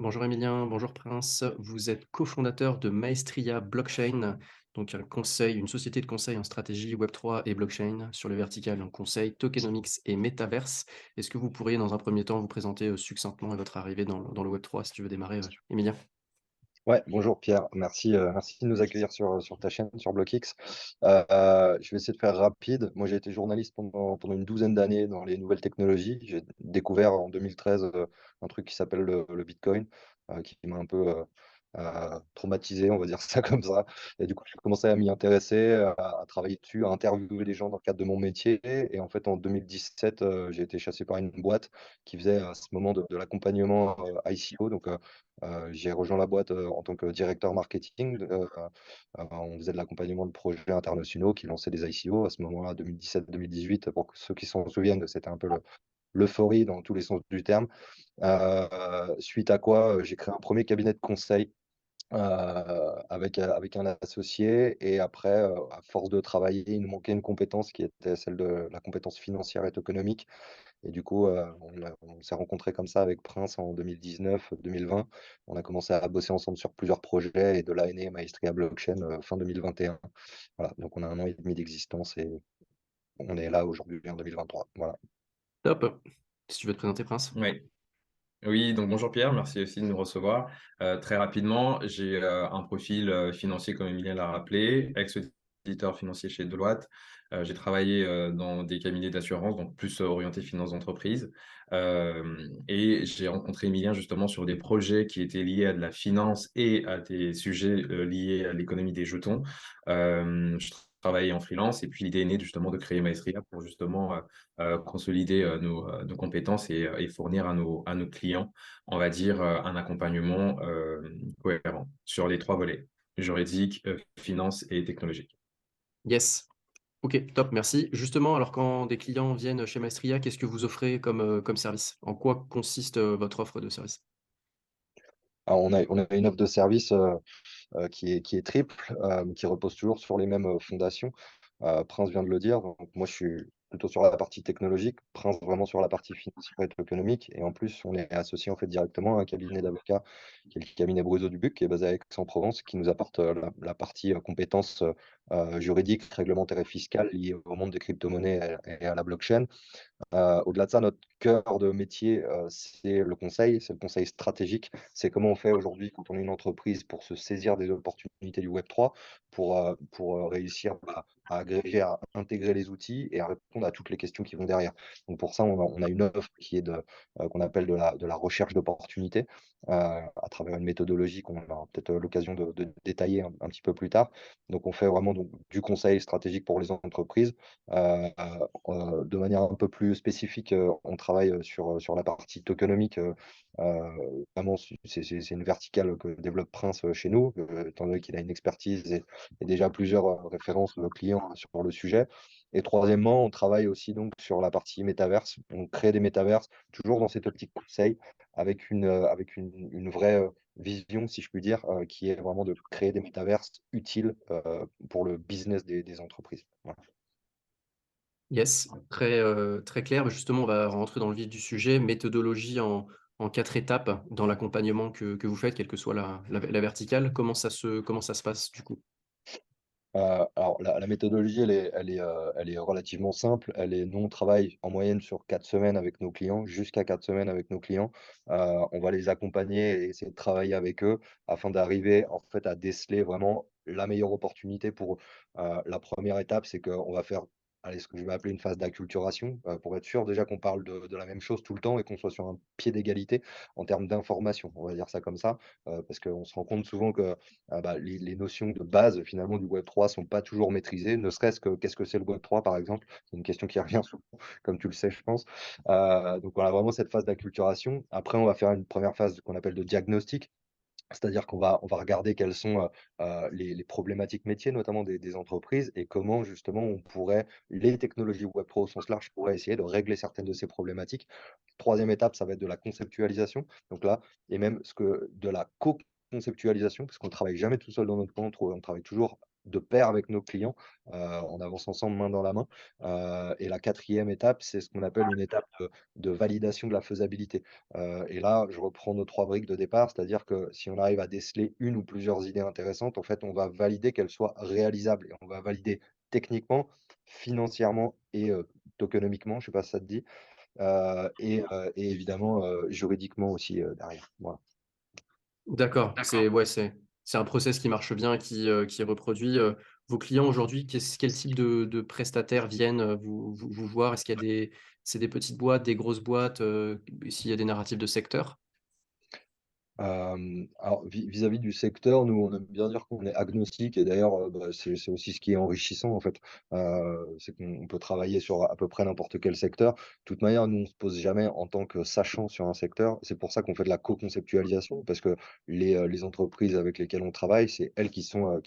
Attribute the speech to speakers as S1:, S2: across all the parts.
S1: Bonjour Emilien, bonjour Prince. Vous êtes cofondateur de Maestria Blockchain, donc un conseil, une société de conseil en stratégie Web3 et blockchain sur le vertical en conseil, tokenomics et métaverse. Est-ce que vous pourriez dans un premier temps vous présenter succinctement votre arrivée dans le Web3 si tu veux démarrer, Emilien?
S2: Ouais, bonjour Pierre, merci de nous accueillir sur ta chaîne, sur BlockX. Je vais essayer de faire rapide. Moi, j'ai été journaliste pendant une douzaine d'années dans les nouvelles technologies. J'ai découvert en 2013 un truc qui s'appelle le Bitcoin, qui m'a un peu traumatisé, on va dire ça comme ça. Et du coup, j'ai commencé à m'y intéresser, à travailler dessus, à interviewer les gens dans le cadre de mon métier. Et en fait, en 2017, j'ai été chassé par une boîte qui faisait à ce moment de l'accompagnement ICO. Donc, j'ai rejoint la boîte, en tant que directeur marketing. On faisait de l'accompagnement de projets internationaux qui lançaient des ICO à ce moment-là, 2017-2018. Pour ceux qui s'en souviennent, c'était un peu l'euphorie dans tous les sens du terme. Suite à quoi, j'ai créé un premier cabinet de conseil, avec un associé. Et après, à force de travailler, il nous manquait une compétence qui était celle de la compétence financière et économique. Et du coup, on s'est rencontrés comme ça avec Prince en 2019-2020. On a commencé à bosser ensemble sur plusieurs projets, et de là est née Maestria Blockchain, fin 2021. Voilà, donc on a 1 an et demi d'existence et on est là aujourd'hui en 2023. Voilà.
S1: Top. Si tu veux te présenter, Prince.
S3: Oui. Oui, donc bonjour Pierre, merci aussi de nous recevoir. Très rapidement, j'ai un profil financier, comme Emilien l'a rappelé, ex-auditeur financier chez Deloitte. J'ai travaillé dans des cabinets d'assurance, donc plus orienté finance d'entreprise. Et j'ai rencontré Emilien justement sur des projets qui étaient liés à de la finance et à des sujets liés à l'économie des jetons. Je travaillais en freelance, et puis l'idée est née justement de créer Maestria pour justement consolider nos compétences et fournir à nos clients, on va dire, un accompagnement cohérent sur les trois volets: juridique, finance et technologique.
S1: Yes. Ok, top, merci. Justement, alors quand des clients viennent chez Maestria, qu'est-ce que vous offrez comme service? En quoi consiste votre offre de service?
S2: Alors on a une offre de service, qui est triple, qui repose toujours sur les mêmes, fondations. Prince vient de le dire, donc moi je suis plutôt sur la partie technologique, Prince vraiment sur la partie financière et économique. Et en plus, on est associé en fait directement à un cabinet d'avocats, qui est le cabinet Bruzo Dubuc, qui est basé à Aix-en-Provence, qui nous apporte, la partie, compétences, juridiques, réglementaires et fiscales liées au monde des crypto-monnaies et à la blockchain. Au-delà de ça, notre cœur de métier, c'est le conseil stratégique. C'est comment on fait aujourd'hui quand on est une entreprise pour se saisir des opportunités du Web3, pour réussir, à agréger, à intégrer les outils et à répondre à toutes les questions qui vont derrière. Donc pour ça, on a une offre qui est qu'on appelle de la recherche d'opportunités, à travers une méthodologie qu'on aura peut-être l'occasion de détailler un petit peu plus tard. Donc on fait vraiment donc du conseil stratégique pour les entreprises. Heu de manière un peu plus spécifique, on travaille, sur la partie tokenomique. Vraiment c'est une verticale que développe Prince, chez nous, étant donné qu'il a une expertise et déjà plusieurs, références clients sur le sujet. Et troisièmement, on travaille aussi donc sur la partie métaverse. On crée des métaverses, toujours dans cette optique conseil, avec une vraie, vision, si je puis dire, qui est vraiment de créer des métaverses utiles, pour le business des entreprises. Voilà.
S1: Yes, très clair. Bah, justement, on va rentrer dans le vif du sujet. Méthodologie en 4 étapes dans l'accompagnement que vous faites, quelle que soit la verticale. Comment ça se passe du coup?
S2: Alors la méthodologie, elle est relativement simple. Nous, on travaille en moyenne sur 4 semaines avec nos clients, jusqu'à 4 semaines avec nos clients. On va les accompagner et essayer de travailler avec eux afin d'arriver, en fait, à déceler vraiment la meilleure opportunité pour eux. La première étape, c'est qu'on va faire, allez, ce que je vais appeler une phase d'acculturation, pour être sûr déjà qu'on parle de la même chose tout le temps et qu'on soit sur un pied d'égalité en termes d'information. On va dire ça comme ça, parce qu'on se rend compte souvent que les notions de base finalement du Web3 sont pas toujours maîtrisées, ne serait-ce que qu'est-ce que c'est le Web3 par exemple? C'est une question qui revient souvent, comme tu le sais je pense. Donc voilà, vraiment cette phase d'acculturation. Après on va faire une première phase qu'on appelle de diagnostic, c'est-à-dire qu'on va regarder quelles sont, les problématiques métiers notamment des entreprises, et comment justement on pourrait les technologies Web3 au sens large pourraient essayer de régler certaines de ces problématiques. Troisième étape, ça va être de la conceptualisation. Donc là, et même de la co-conceptualisation, parce qu'on ne travaille jamais tout seul dans notre coin, on travaille toujours de pair avec nos clients. On avance ensemble main dans la main. Et la quatrième étape, c'est ce qu'on appelle une étape de validation de la faisabilité. Et là, je reprends nos 3 briques de départ, c'est-à-dire que si on arrive à déceler une ou plusieurs idées intéressantes, en fait, on va valider qu'elles soient réalisables et on va valider techniquement, financièrement et tokenomiquement, je sais pas si ça te dit, et évidemment, juridiquement aussi, derrière. Voilà.
S1: D'accord, c'est ouais, c'est un process qui marche bien, qui est reproduit. Vos clients aujourd'hui, quel type de prestataires viennent, vous voir? Est-ce qu'il y a c'est des petites boîtes, des grosses boîtes, s'il y a des narratifs de secteur?
S2: Alors vis-à-vis du secteur, nous, on aime bien dire qu'on est agnostique et d'ailleurs, bah, c'est aussi ce qui est enrichissant en fait. C'est qu'on peut travailler sur à peu près n'importe quel secteur. De toute manière, nous, on se pose jamais en tant que sachant sur un secteur. C'est pour ça qu'on fait de la co-conceptualisation parce que les entreprises avec lesquelles on travaille, c'est elles qui sont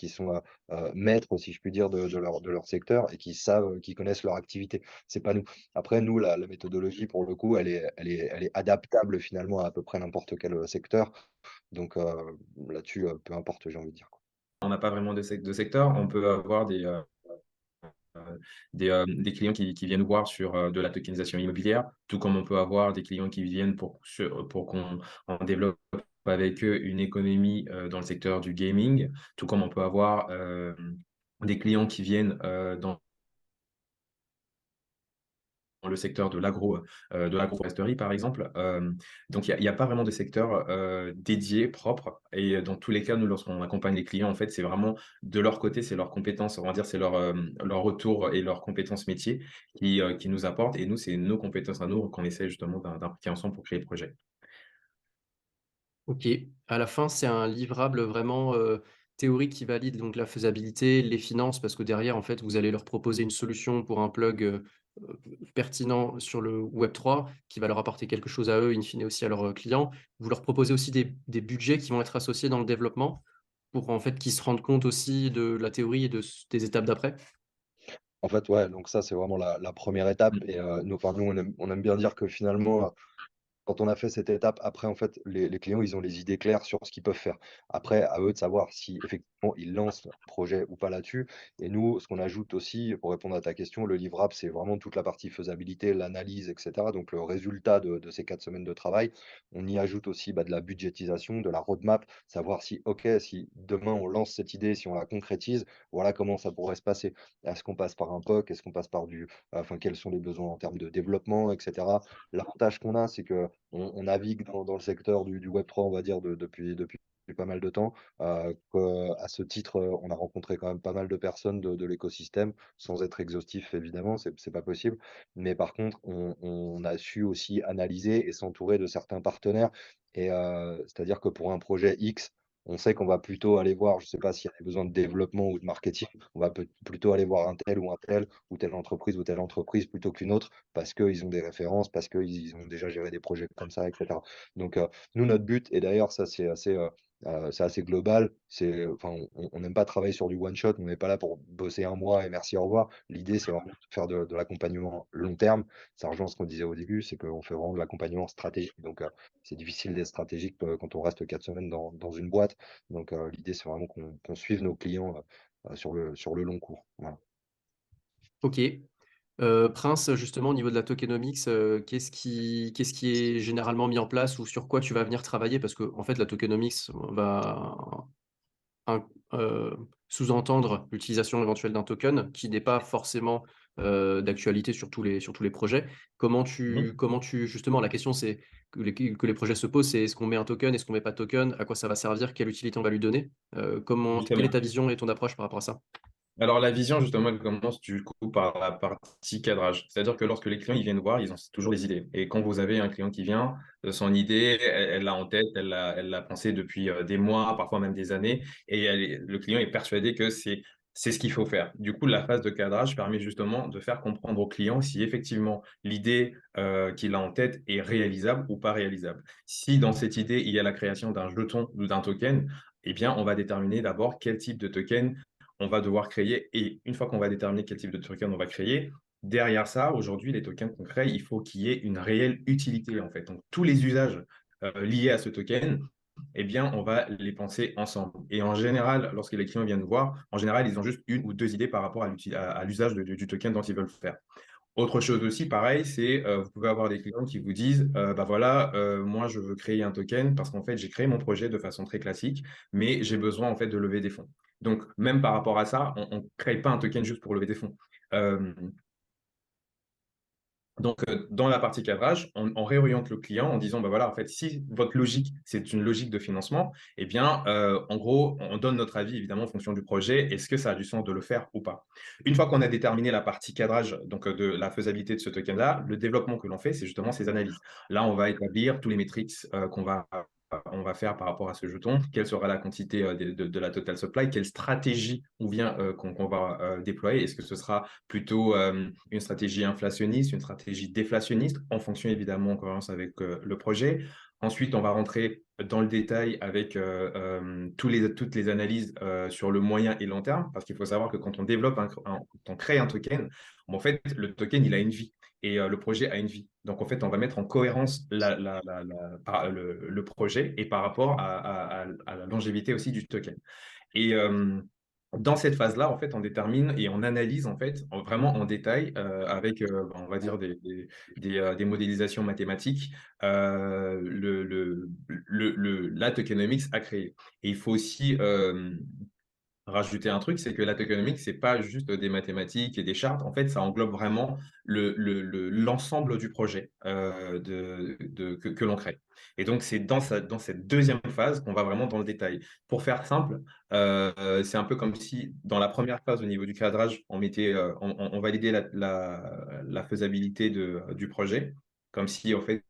S2: maîtres, si je puis dire, de leur secteur et qui savent, qui connaissent leur activité. C'est pas nous. Après nous, la méthodologie pour le coup, elle est adaptable finalement à peu près n'importe quel, secteur. Donc là-dessus, peu importe, j'ai envie de dire, quoi.
S3: On n'a pas vraiment de secteur. On peut avoir des clients qui viennent voir sur de la tokenisation immobilière, tout comme on peut avoir des clients qui viennent pour qu'on on développe avec eux une économie dans le secteur du gaming, tout comme on peut avoir des clients qui viennent dans le secteur de l'agroforesterie, par exemple. Donc, il y a pas vraiment de secteur dédié, propre. Et dans tous les cas, nous, lorsqu'on accompagne les clients, en fait, c'est vraiment de leur côté, c'est leurs compétences, on va dire, c'est leur retour et leurs compétences métiers qui nous apportent. Et nous, c'est nos compétences à nous qu'on essaie justement d'impliquer ensemble pour créer le projet.
S1: OK. À la fin, c'est un livrable vraiment, théorique qui valide donc la faisabilité, les finances, parce que derrière, en fait, vous allez leur proposer une solution pour un plug, pertinent sur le Web3 qui va leur apporter quelque chose à eux, in fine aussi à leurs, clients. Vous leur proposez aussi des budgets qui vont être associés dans le développement pour, en fait, qu'ils se rendent compte aussi de la théorie et des étapes d'après?
S2: En fait, ouais, donc ça, c'est vraiment la 1re étape
S3: Mm.
S2: et nous, enfin, nous, on aime bien dire que finalement, quand on a fait cette étape, après, en fait, les clients, ils ont les idées claires sur ce qu'ils peuvent faire. Après, à eux de savoir si effectivement ils lancent un projet ou pas là-dessus. Et nous, ce qu'on ajoute aussi, pour répondre à ta question, le livrable, c'est vraiment toute la partie faisabilité, l'analyse, et cetera. Donc le résultat de ces 4 semaines de travail. On y ajoute aussi, bah, de la budgétisation, de la roadmap, savoir si, OK, si demain on lance cette idée, si on la concrétise, voilà comment ça pourrait se passer. Est-ce qu'on passe par un POC? Est-ce qu'on passe par enfin, quels sont les besoins en termes de développement, et cetera. L'avantage qu'on a, c'est que on navigue dans le secteur du Web3, on va dire, depuis pas mal de temps. À ce titre, on a rencontré quand même pas mal de personnes de l'écosystème, sans être exhaustif évidemment, c'est pas possible. Mais par contre, on a su aussi analyser et s'entourer de certains partenaires et c'est-à-dire que pour un projet X, on sait qu'on va plutôt aller voir, je sais pas s'il y a des besoins de développement ou de marketing, on va plutôt aller voir un tel ou un tel, ou telle entreprise plutôt qu'une autre parce qu'ils ont des références, parce qu'ils ont déjà géré des projets comme ça, et cetera. Donc, nous, notre but et d'ailleurs ça c'est assez global, enfin, on n'aime pas travailler sur du one shot, on n'est pas là pour bosser un mois et merci, au revoir. L'idée, c'est vraiment de faire de l'accompagnement long terme. Ça rejoint ce qu'on disait au début, c'est qu'on fait vraiment de l'accompagnement stratégique. Donc, c'est difficile d'être stratégique, quand on reste 4 semaines dans une boîte. Donc, l'idée, c'est vraiment qu'on suive nos clients, sur le long cours. Voilà.
S1: OK. Prince, justement, au niveau de la tokenomics, qu'est-ce qui est généralement mis en place ou sur quoi tu vas venir travailler? Parce que en fait, la tokenomics va in sous-entendre l'utilisation éventuelle d'un token qui n'est pas forcément, d'actualité sur tous les projets. Comment tu justement, la question c'est que les projets se posent, c'est: est-ce qu'on met un token? Est-ce qu'on met pas de token? À quoi ça va servir? Quelle utilité on va lui donner? Quelle est
S3: Justement.
S1: ta vision et ton approche par rapport à ça?
S3: Alors, la vision, justement, elle commence du coup par la partie cadrage. C'est-à-dire que lorsque les clients ils viennent voir, ils ont toujours des idées. Et quand vous avez un client qui vient, son idée, elle l'a en tête, elle l'a pensé depuis des mois, parfois même des années, et le client est persuadé que c'est ce qu'il faut faire. Du coup, la phase de cadrage permet justement de faire comprendre au client si effectivement l'idée qu'il a en tête est réalisable ou pas réalisable. Si dans cette idée, il y a la création d'un jeton ou d'un token, eh bien, on va déterminer d'abord quel type de token on va devoir créer. Et une fois qu'on va déterminer quel type de token on va créer, derrière ça, aujourd'hui, les tokens qu'on crée, il faut qu'il y ait une réelle utilité, en fait. Donc, tous les usages liés à ce token, eh bien, on va les penser ensemble. Et en général, lorsque les clients viennent nous voir, en général, ils ont juste une ou deux idées par rapport à l'usage du token dont ils veulent faire. Autre chose aussi, pareil, c'est vous pouvez avoir des clients qui vous disent bah voilà, moi je veux créer un token parce qu'en fait j'ai créé mon projet de façon très classique, mais j'ai besoin en fait de lever des fonds. Donc même par rapport à ça, on ne crée pas un token juste pour lever des fonds. Euh, donc, dans la partie cadrage, on réoriente le client en disant, bah voilà, en fait, si votre logique, c'est une logique de financement, eh bien, en gros, on donne notre avis, évidemment, en fonction du projet. Est-ce que ça a du sens de le faire ou pas? Une fois qu'on a déterminé la partie cadrage, donc de la faisabilité de ce token-là, le développement que l'on fait, c'est justement ces analyses. Là, on va établir tous les métriques on va faire par rapport à ce jeton, quelle sera la quantité de la total supply, quelle stratégie qu'on va déployer. Est-ce que ce sera plutôt une stratégie inflationniste, une stratégie déflationniste, en fonction évidemment en cohérence avec le projet. Ensuite, on va rentrer dans le détail avec toutes les analyses sur le moyen et long terme, parce qu'il faut savoir que quand on développe, quand on crée un token, en fait, le token, il a une vie et le projet a une vie. Donc, en fait, on va mettre en cohérence le projet et par rapport à la longévité aussi du token. Et dans cette phase-là, en fait, on détermine et on analyse en fait vraiment en détail avec, on va dire, des modélisations mathématiques la tokenomics à créer. Et il faut aussi rajouter un truc, c'est que la tokenomics, c'est pas juste des mathématiques et des chartes. En fait, ça englobe vraiment l'ensemble du projet que l'on crée. Et donc, c'est dans cette deuxième phase qu'on va vraiment dans le détail. Pour faire simple, c'est un peu comme si dans la première phase, au niveau du cadrage, on validait la faisabilité du projet, comme si, en fait,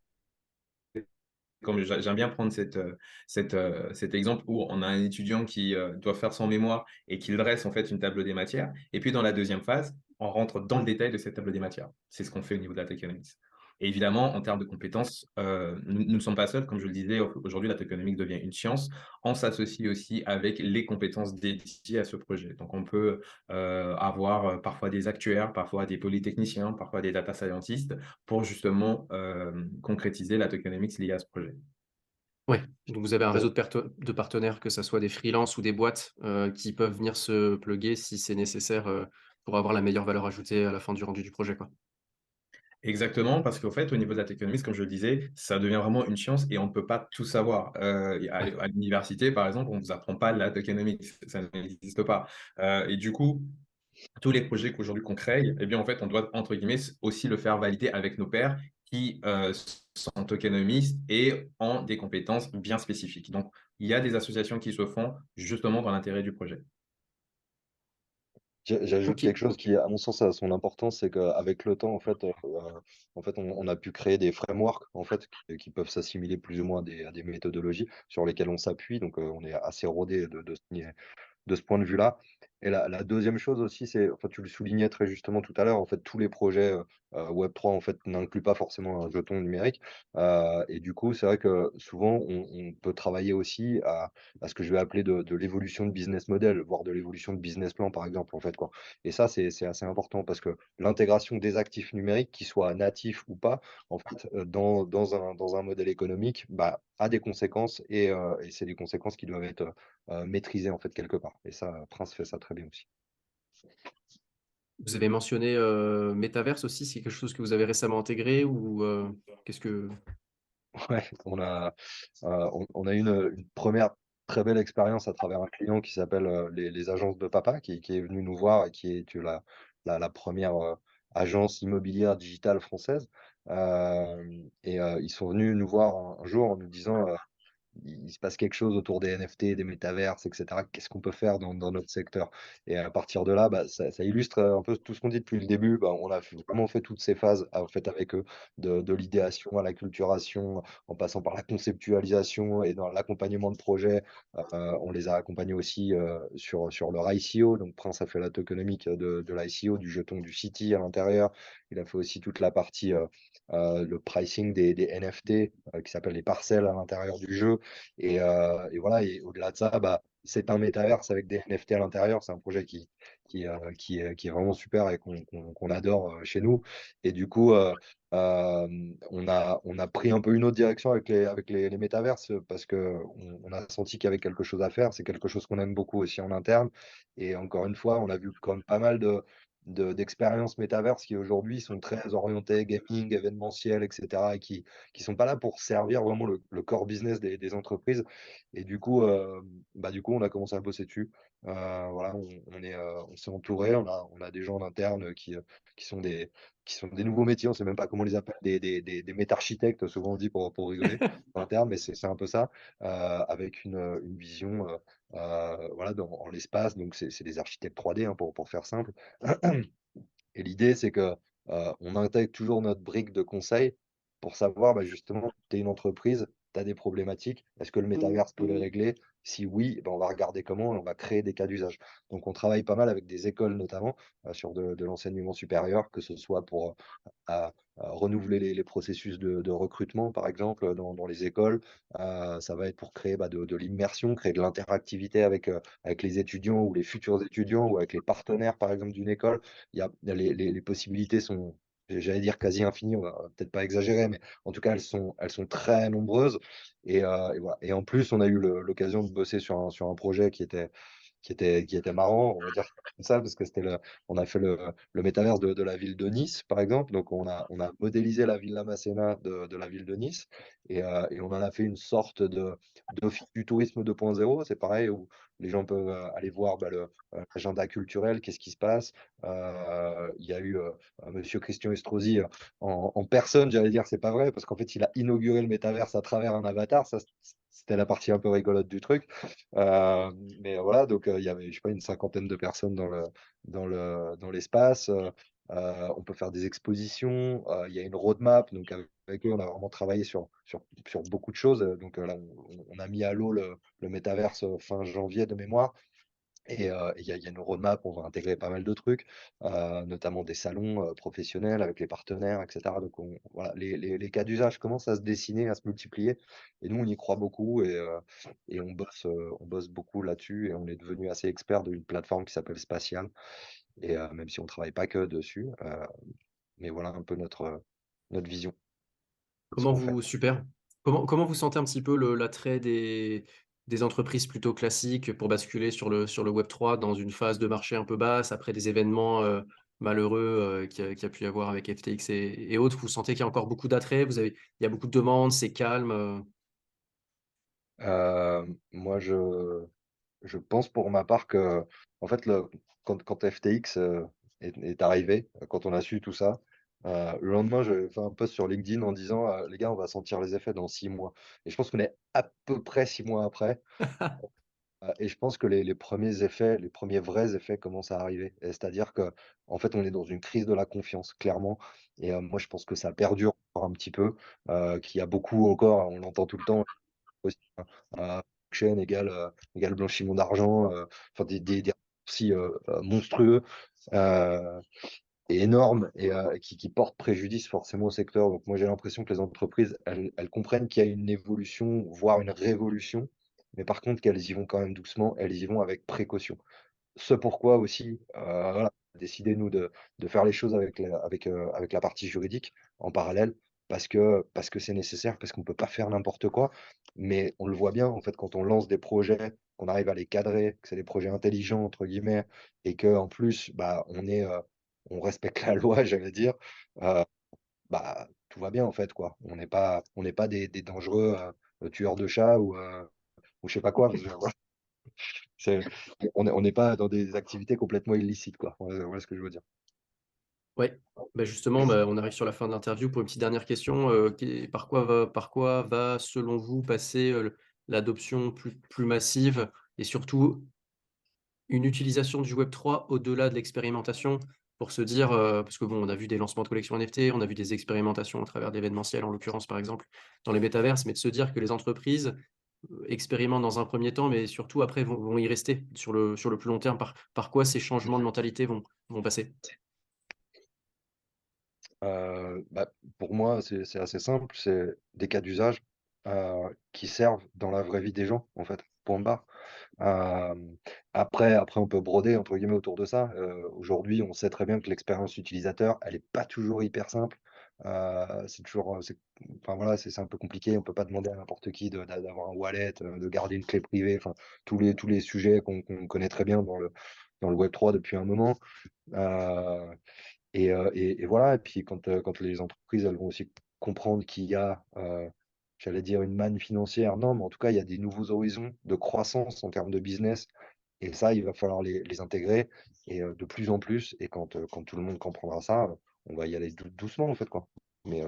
S3: comme j'aime bien prendre cet exemple où on a un étudiant qui doit faire son mémoire et qu'il dresse en fait une table des matières. Et puis dans la deuxième phase, on rentre dans le détail de cette table des matières. C'est ce qu'on fait au niveau de la tokenomics. Et évidemment, en termes de compétences, nous ne sommes pas seuls. Comme je le disais, aujourd'hui, la tokenomics devient une science. On s'associe aussi avec les compétences dédiées à ce projet. Donc, on peut avoir parfois des actuaires, parfois des polytechniciens, parfois des data scientists pour justement concrétiser la tokenomics liée à ce projet.
S1: Oui, donc vous avez un réseau de partenaires, que ça soit des freelances ou des boîtes, qui peuvent venir se plugger si c'est nécessaire, pour avoir la meilleure valeur ajoutée à la fin du rendu du projet, quoi.
S3: Exactement, parce qu'au fait, au niveau de la tokenomics, comme je le disais, ça devient vraiment une science et on ne peut pas tout savoir.
S1: Ouais.
S3: À l'université, par exemple, on ne vous apprend pas la tokenomics, ça n'existe pas. Et du coup, tous les projets qu'aujourd'hui qu'on crée, eh bien, en fait, on doit, entre guillemets, aussi le faire valider avec nos pairs qui sont tokenomistes et ont des compétences bien spécifiques. Donc, il y a des associations qui se font justement dans l'intérêt du projet.
S2: J'ajoute
S1: OK.
S2: quelque chose qui, à mon sens, a son importance, c'est qu'avec le temps, on a pu créer des frameworks en fait, qui peuvent s'assimiler plus ou moins à des méthodologies sur lesquelles on s'appuie. Donc, on est assez rodé de ce point de vue-là. Et la deuxième chose aussi, c'est, enfin, tu le soulignais très justement tout à l'heure, en fait, tous les projets Web3 en fait, n'incluent pas forcément un jeton numérique. Et du coup, c'est vrai que souvent, on peut travailler aussi à ce que je vais appeler de l'évolution de business model, voire de l'évolution de business plan, par exemple, en fait, quoi. Et ça, c'est assez important parce que l'intégration des actifs numériques, qu'ils soient natifs ou pas, en fait, dans un modèle économique, bah, a des conséquences et c'est des conséquences qui doivent être maîtrisées en fait quelque part. Et ça, Prince fait ça très bien aussi.
S1: Vous avez mentionné, Metaverse aussi, c'est quelque chose que vous avez récemment intégré ou, qu'est-ce que
S2: Ouais, on a une première très belle expérience à travers un client qui s'appelle les agences de papa, qui est venu nous voir et qui est la première agence immobilière digitale française. Ils sont venus nous voir un jour en nous disant il se passe quelque chose autour des NFT, des métaverses, etc. Qu'est-ce qu'on peut faire dans notre secteur? Et à partir de là, bah, ça illustre un peu tout ce qu'on dit depuis le début. Bah, on a vraiment fait toutes ces phases en fait, avec eux, de l'idéation à la culturation, en passant par la conceptualisation et dans l'accompagnement de projet. On les a accompagnés aussi sur leur ICO. Donc, Prince a fait la tokenomique de l'ICO, du jeton du City à l'intérieur. Il a fait aussi toute la partie, le pricing des NFT qui s'appelle les parcelles à l'intérieur du jeu. Et voilà, et au-delà de ça, bah, c'est un métaverse avec des NFT à l'intérieur. C'est un projet qui est vraiment super et qu'on adore chez nous. Et du coup, on a pris un peu une autre direction avec les métaverses parce qu'on a senti qu'il y avait quelque chose à faire. C'est quelque chose qu'on aime beaucoup aussi en interne. Et encore une fois, on a vu quand même pas mal d'expériences métaverses qui aujourd'hui sont très orientées gaming, événementiel, etc. et qui sont pas là pour servir vraiment le core business des entreprises. Et du coup, on a commencé à bosser dessus. Voilà, on s'est entouré, on a des gens en interne qui sont qui sont des nouveaux métiers, on ne sait même pas comment on les appelle, des méta-architectes, souvent on dit pour rigoler, en interne, mais c'est un peu ça, avec une vision voilà, en l'espace. Donc, c'est des architectes 3D, hein, pour faire simple. Et l'idée, c'est que on intègre toujours notre brique de conseil pour savoir, bah, justement, tu es une entreprise, tu as des problématiques, est-ce que le métaverse peut les régler? Si oui, ben, on va regarder comment et on va créer des cas d'usage. Donc, on travaille pas mal avec des écoles, notamment, sur de l'enseignement supérieur, que ce soit pour à renouveler les processus de recrutement, par exemple, dans les écoles. Ça va être pour créer de l'immersion, créer de l'interactivité avec les étudiants ou les futurs étudiants ou avec les partenaires, par exemple, d'une école. Les possibilités sont, j'allais dire quasi infinies, on va peut-être pas exagérer, mais en tout cas, elles sont très nombreuses. Et voilà. Et en plus, on a eu l'occasion de bosser sur un projet qui était marrant, on va dire comme ça, parce que on a fait le métaverse de la ville de Nice, par exemple. Donc, on a modélisé la Villa Masséna de la ville de Nice et on en a fait une sorte d'office du tourisme 2.0. C'est pareil, où les gens peuvent aller voir l'agenda culturel, qu'est-ce qui se passe. Il y a eu Monsieur Christian Estrosi en personne, j'allais dire, c'est pas vrai, parce qu'en fait, il a inauguré le métaverse à travers un avatar. Ça, c'était la partie un peu rigolote du truc. Mais voilà, donc il y avait, je sais pas, une cinquantaine de personnes dans l'espace. On peut faire des expositions. Il y a une roadmap. Donc avec eux, on a vraiment travaillé sur beaucoup de choses. Donc là, on a mis à l'eau le métaverse fin janvier de mémoire. Et il y a une roadmap, on va intégrer pas mal de trucs, notamment des salons professionnels avec les partenaires, etc. Donc voilà, les cas d'usage commencent à se dessiner, à se multiplier. Et nous, on y croit beaucoup et on bosse beaucoup là-dessus. Et on est devenu assez expert d'une plateforme qui s'appelle Spatial. Et même si on ne travaille pas que dessus, mais voilà un peu notre vision, ce
S1: Comment
S2: qu'on fait.
S1: vous super. Comment vous sentez un petit peu l'attrait des entreprises plutôt classiques pour basculer sur le Web3 dans une phase de marché un peu basse, après des événements, malheureux, qu'il y a pu y avoir avec FTX et autres? Vous sentez qu'il y a encore beaucoup d'attrait? Il y a beaucoup de demandes, c'est calme?
S2: Moi, je pense pour ma part que, en fait, quand FTX est arrivé, quand on a su tout ça, le lendemain, j'ai fait un post sur LinkedIn en disant les gars, on va sentir les effets dans 6 mois. Et je pense qu'on est à peu près 6 mois après. Et je pense que les premiers effets, les premiers vrais effets commencent à arriver. C'est-à-dire que, en fait, on est dans une crise de la confiance, clairement. Et moi, je pense que ça perdure encore un petit peu, qu'il y a beaucoup encore, on l'entend tout le temps aussi, hein, blockchain égale blanchiment d'argent, enfin des raccourcis monstrueux euh, et énormes et qui portent préjudice forcément au secteur. Donc moi j'ai l'impression que les entreprises, elles comprennent qu'il y a une évolution, voire une révolution, mais par contre qu'elles y vont quand même doucement, elles y vont avec précaution. Ce pourquoi aussi, voilà, on a décidé nous de faire les choses avec la partie juridique en parallèle parce que c'est nécessaire, parce qu'on peut pas faire n'importe quoi. Mais on le voit bien, en fait, quand on lance des projets, qu'on arrive à les cadrer, que c'est des projets «intelligents» entre guillemets et qu'en plus, bah, on respecte la loi, j'allais dire, heu, bah, tout va bien en fait, quoi. On n'est pas des dangereux, tueurs de chats ou je sais pas quoi, parce que c'est on n'est pas dans des activités complètement illicites, quoi. Voilà ce que je veux dire.
S1: Ouais, bah, justement, bah, on arrive sur la fin de l'interview pour une petite dernière question, par quoi va, selon vous, passer, l'adoption plus massive et surtout une utilisation du Web3 au-delà de l'expérimentation pour se dire, parce que bon, on a vu des lancements de collections NFT, on a vu des expérimentations à travers d'événementiels, en l'occurrence, par exemple, dans les métaverses, mais de se dire que les entreprises, expérimentent dans un premier temps, mais surtout après vont y rester sur le plus long terme. Par quoi ces changements de mentalité vont passer?
S2: Bah, pour moi, c'est assez simple, c'est des cas d'usage, qui servent dans la vraie vie des gens, en fait. point barre. Après on peut «broder» entre guillemets autour de ça. Aujourd'hui, on sait très bien que l'expérience utilisateur, elle est pas toujours hyper simple. C'est toujours, enfin voilà, c'est un peu compliqué. On peut pas demander à n'importe qui d'avoir un wallet, de garder une clé privée, enfin tous les sujets qu'on connaît très bien dans le Web3 depuis un moment. Heu et voilà et puis quand les entreprises, elles vont aussi comprendre qu'il y a, j'allais dire une manne financière, non, mais en tout cas, il y a des nouveaux horizons de croissance en termes de business et ça, il va falloir les intégrer et de plus en plus et quand tout le monde comprendra ça, on va y aller doucement, en fait, quoi. Mais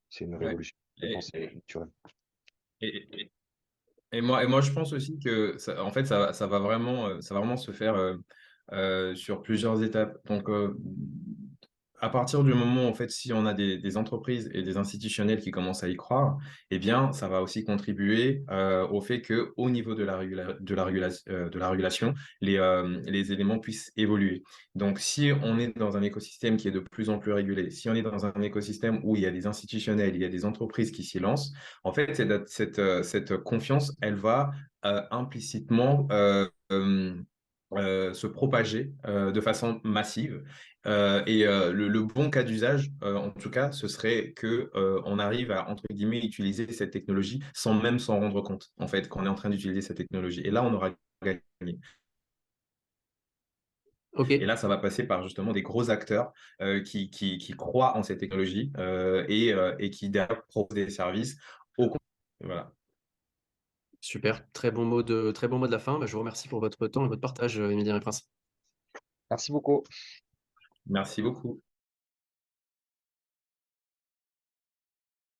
S2: c'est une
S3: Ouais.
S2: révolution, je
S3: Et,
S2: pense, naturelle.
S3: et, et moi, je pense aussi que en fait, ça va vraiment se faire sur plusieurs étapes. Donc, à partir du moment, en fait, si on a des entreprises et des institutionnels qui commencent à y croire, eh bien, ça va aussi contribuer au fait que, au niveau de la régulation, les éléments puissent évoluer. Donc, si on est dans un écosystème qui est de plus en plus régulé, si on est dans un écosystème où il y a des institutionnels, il y a des entreprises qui s'y lancent, en fait, cette confiance, elle va implicitement se propager de façon massive. Le bon cas d'usage, en tout cas, ce serait que on arrive à, entre guillemets, utiliser cette technologie sans même s'en rendre compte, en fait, qu'on est en train d'utiliser cette technologie. Et là, on aura gagné. Et
S1: OK,
S3: là, ça va passer par justement des gros acteurs qui croient en cette technologie et qui derrière proposent des services au voilà.
S1: super. Très bon mot de la fin. Bah, je vous remercie pour votre temps et votre partage, Émilien et Prince.
S2: Merci beaucoup.
S3: Merci beaucoup.